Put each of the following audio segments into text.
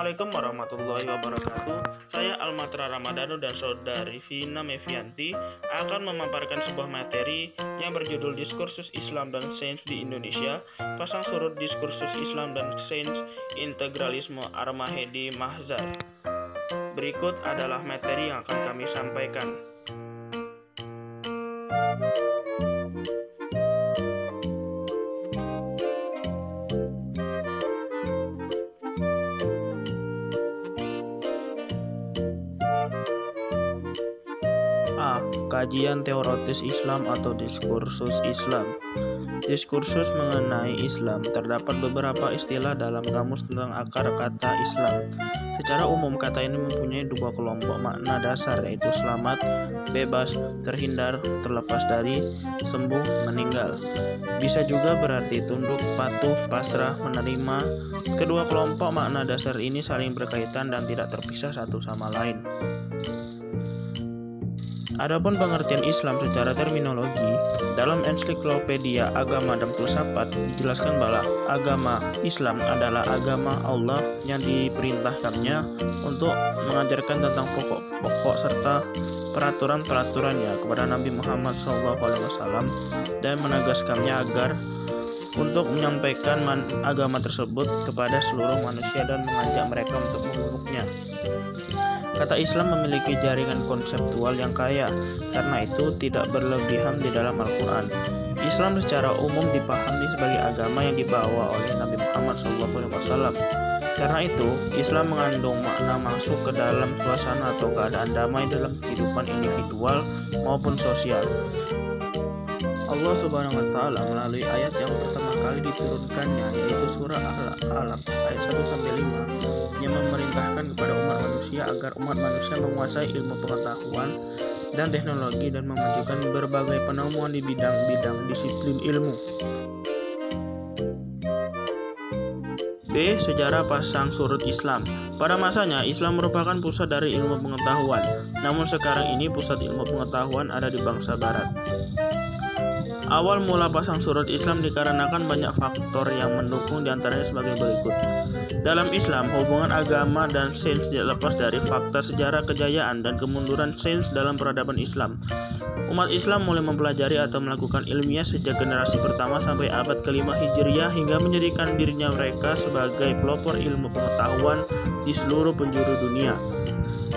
Assalamualaikum warahmatullahi wabarakatuh. Saya Almatra Ramadhanu dan saudari Vina Mevianti akan memaparkan sebuah materi yang berjudul Diskursus Islam dan Sains di Indonesia, pasang surut Diskursus Islam dan Sains Integralisme Armahedi Mahzar. Berikut adalah materi yang akan kami sampaikan. A. Kajian teoritis Islam atau diskursus Islam. Diskursus mengenai Islam. Terdapat beberapa istilah dalam kamus tentang akar kata Islam. Secara umum, kata ini mempunyai dua kelompok makna dasar, yaitu selamat, bebas, terhindar, terlepas dari, sembuh, meninggal. Bisa juga berarti tunduk, patuh, pasrah, menerima. Kedua kelompok makna dasar ini saling berkaitan dan tidak terpisah satu sama lain. Adapun pengertian Islam secara terminologi, dalam ensiklopedia Agama dan Filsafat dijelaskan bahwa agama Islam adalah agama Allah yang diperintahkannya untuk mengajarkan tentang pokok-pokok serta peraturan-peraturannya kepada Nabi Muhammad SAW dan menegaskannya agar untuk menyampaikan agama tersebut kepada seluruh manusia dan mengajak mereka untuk memeluknya. Kata Islam memiliki jaringan konseptual yang kaya, karena itu tidak berlebihan di dalam Al-Quran. Islam secara umum dipahami sebagai agama yang dibawa oleh Nabi Muhammad SAW. Karena itu, Islam mengandung makna masuk ke dalam suasana atau keadaan damai dalam kehidupan individual maupun sosial. Allah Subhanahu wa Ta'ala melalui ayat yang pertama kali diturunkannya, yaitu surah Al-Alaq ayat 1-5, yang memerintahkan kepada umat manusia agar umat manusia menguasai ilmu pengetahuan dan teknologi dan memajukan berbagai penemuan di bidang-bidang disiplin ilmu. B. Sejarah pasang surut Islam. Pada masanya, Islam merupakan pusat dari ilmu pengetahuan. Namun sekarang ini pusat ilmu pengetahuan ada di bangsa Barat. Awal mula pasang surut Islam dikarenakan banyak faktor yang mendukung, diantaranya sebagai berikut. Dalam Islam, hubungan agama dan sains tidak lepas dari fakta sejarah kejayaan dan kemunduran sains dalam peradaban Islam. Umat Islam mulai mempelajari atau melakukan ilmiah sejak generasi pertama sampai abad ke-5 Hijriah hingga menjadikan dirinya mereka sebagai pelopor ilmu pengetahuan di seluruh penjuru dunia.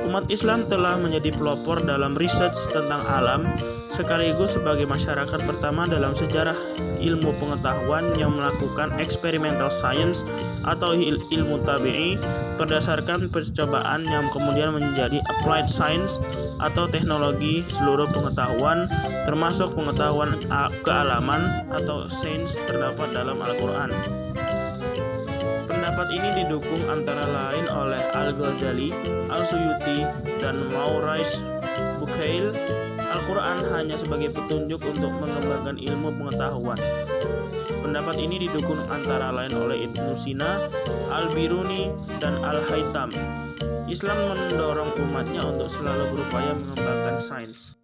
Umat Islam telah menjadi pelopor dalam riset tentang alam, sekaligus sebagai masyarakat pertama dalam sejarah ilmu pengetahuan yang melakukan experimental science atau ilmu tabi'i berdasarkan percobaan yang kemudian menjadi applied science atau teknologi seluruh pengetahuan, termasuk pengetahuan kealaman atau sains terdapat dalam Al-Quran. Pendapat ini didukung antara lain oleh Al-Ghazali, Al-Suyuti, dan Maurice Bucaille. Al-Quran hanya sebagai petunjuk untuk mengembangkan ilmu pengetahuan. Pendapat ini didukung antara lain oleh Ibnu Sina, Al-Biruni, dan Al-Haytham. Islam mendorong umatnya untuk selalu berupaya mengembangkan sains.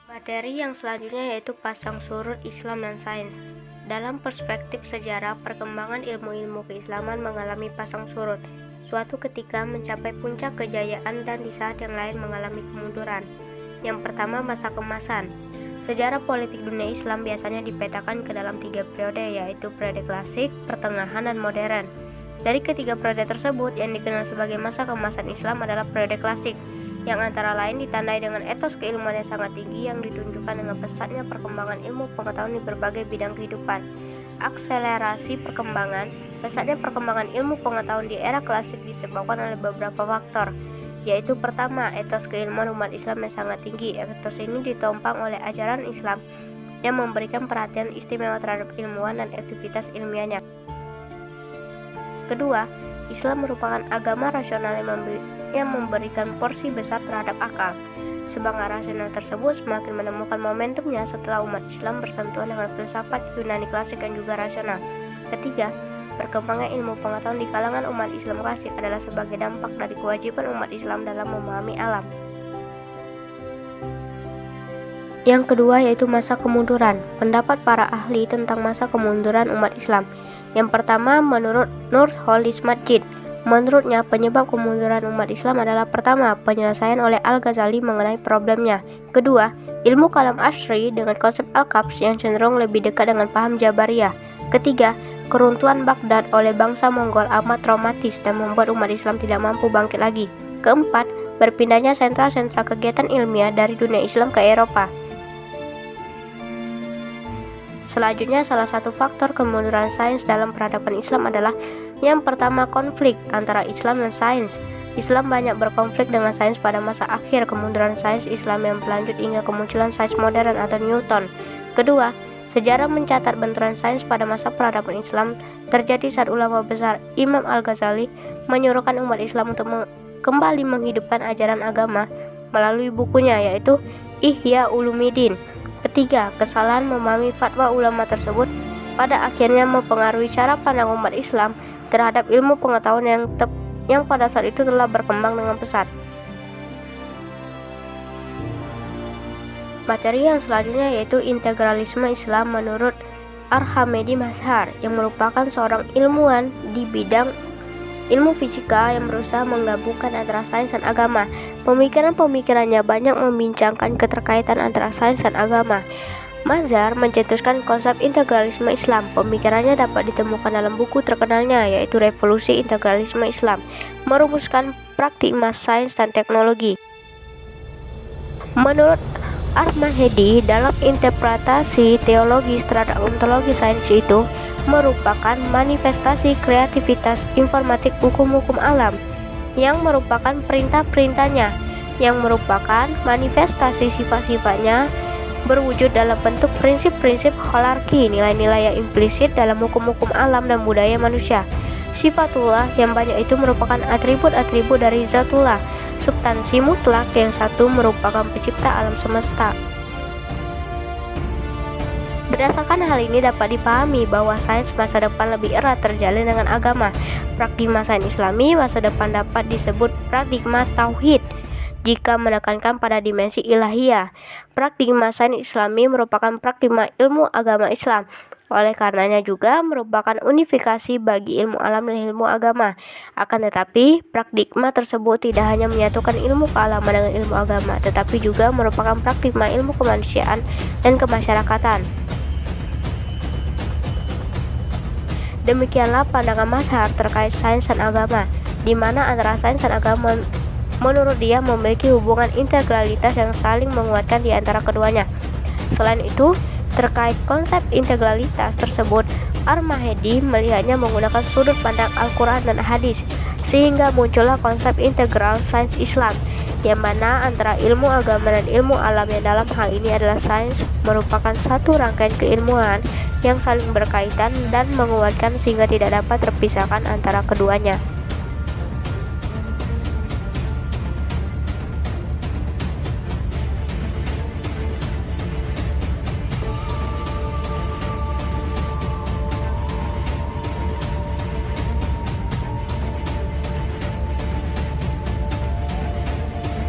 Materi yang selanjutnya yaitu pasang surut Islam dan sains. Dalam perspektif sejarah, perkembangan ilmu-ilmu keislaman mengalami pasang surut. Suatu ketika mencapai puncak kejayaan dan di saat yang lain mengalami kemunduran. Yang pertama, masa kemasan. Sejarah politik dunia Islam biasanya dipetakan ke dalam 3 periode, yaitu periode klasik, pertengahan, dan modern. Dari ketiga periode tersebut, yang dikenal sebagai masa kemasan Islam adalah periode klasik, yang antara lain ditandai dengan etos keilmuan yang sangat tinggi yang ditunjukkan dengan pesatnya perkembangan ilmu pengetahuan di berbagai bidang kehidupan. Akselerasi perkembangan, pesatnya perkembangan ilmu pengetahuan di era klasik disebabkan oleh beberapa faktor, yaitu pertama, etos keilmuan umat Islam yang sangat tinggi. Etos ini ditopang oleh ajaran Islam yang memberikan perhatian istimewa terhadap ilmuwan dan aktivitas ilmiahnya. Kedua, Islam merupakan agama rasional yang memberikan porsi besar terhadap akal. Semangat rasional tersebut semakin menemukan momentumnya setelah umat Islam bersentuhan dengan filsafat Yunani klasik dan juga rasional. Ketiga, perkembangan ilmu pengetahuan di kalangan umat Islam klasik adalah sebagai dampak dari kewajiban umat Islam dalam memahami alam. Yang kedua yaitu masa kemunduran. Pendapat para ahli tentang masa kemunduran umat Islam. Yang pertama, menurut Nurholis Masjid, menurutnya penyebab kemunduran umat Islam adalah pertama, penyelesaian oleh Al-Ghazali mengenai problemnya. Kedua, ilmu kalam asri dengan konsep Al-Qabs yang cenderung lebih dekat dengan paham Jabariyah. Ketiga, keruntuhan Baghdad oleh bangsa Mongol amat traumatis dan membuat umat Islam tidak mampu bangkit lagi. Keempat, berpindahnya sentra-sentra kegiatan ilmiah dari dunia Islam ke Eropa. Selanjutnya, salah satu faktor kemunduran sains dalam peradaban Islam adalah yang pertama, konflik antara Islam dan sains. Islam banyak berkonflik dengan sains pada masa akhir kemunduran sains Islam yang berlanjut hingga kemunculan sains modern atau Newton. Kedua, sejarah mencatat benturan sains pada masa peradaban Islam terjadi saat ulama besar Imam Al-Ghazali menyuruhkan umat Islam untuk kembali menghidupkan ajaran agama melalui bukunya yaitu Ihya Ulumuddin. Ketiga, kesalahan memahami fatwa ulama tersebut pada akhirnya mempengaruhi cara pandang umat Islam terhadap ilmu pengetahuan yang pada saat itu telah berkembang dengan pesat. Materi yang selanjutnya yaitu integralisme Islam menurut Arhamedi Mazhar, yang merupakan seorang ilmuwan di bidang ilmu fisika yang berusaha menggabungkan antara sains dan agama. Pemikiran-pemikirannya banyak membincangkan keterkaitan antara sains dan agama. Mazhar mencetuskan konsep integralisme Islam. Pemikirannya dapat ditemukan dalam buku terkenalnya yaitu Revolusi Integralisme Islam, merumuskan praktigma sains dan teknologi. Menurut Ar-Mahdi, dalam interpretasi teologis terhadap ontologi sains itu merupakan manifestasi kreativitas informatik hukum-hukum alam yang merupakan perintah-perintahnya, yang merupakan manifestasi sifat-sifatnya berwujud dalam bentuk prinsip-prinsip holarki, nilai-nilai yang implisit dalam hukum-hukum alam dan budaya manusia. Sifatullah yang banyak itu merupakan atribut-atribut dari zatullah, substansi mutlak yang satu merupakan pencipta alam semesta. Berdasarkan hal ini dapat dipahami bahwa sains masa depan lebih erat terjalin dengan agama. Praktigma sains Islami masa depan dapat disebut praktigma tauhid jika menekankan pada dimensi ilahiyah. Praktigma sains Islami merupakan praktigma ilmu agama Islam. Oleh karenanya juga merupakan unifikasi bagi ilmu alam dan ilmu agama. Akan tetapi, praktigma tersebut tidak hanya menyatukan ilmu kealaman dengan ilmu agama, tetapi juga merupakan praktigma ilmu kemanusiaan dan kemasyarakatan. Demikianlah pandangan Mazhar terkait sains dan agama, di mana antara sains dan agama menurut dia memiliki hubungan integralitas yang saling menguatkan di antara keduanya. Selain itu, terkait konsep integralitas tersebut, Ar-Mahdi melihatnya menggunakan sudut pandang Al-Quran dan hadis, sehingga muncullah konsep integral sains Islam, yang mana antara ilmu agama dan ilmu alam yang dalam hal ini adalah sains merupakan satu rangkaian keilmuan yang saling berkaitan dan menguatkan sehingga tidak dapat terpisahkan antara keduanya.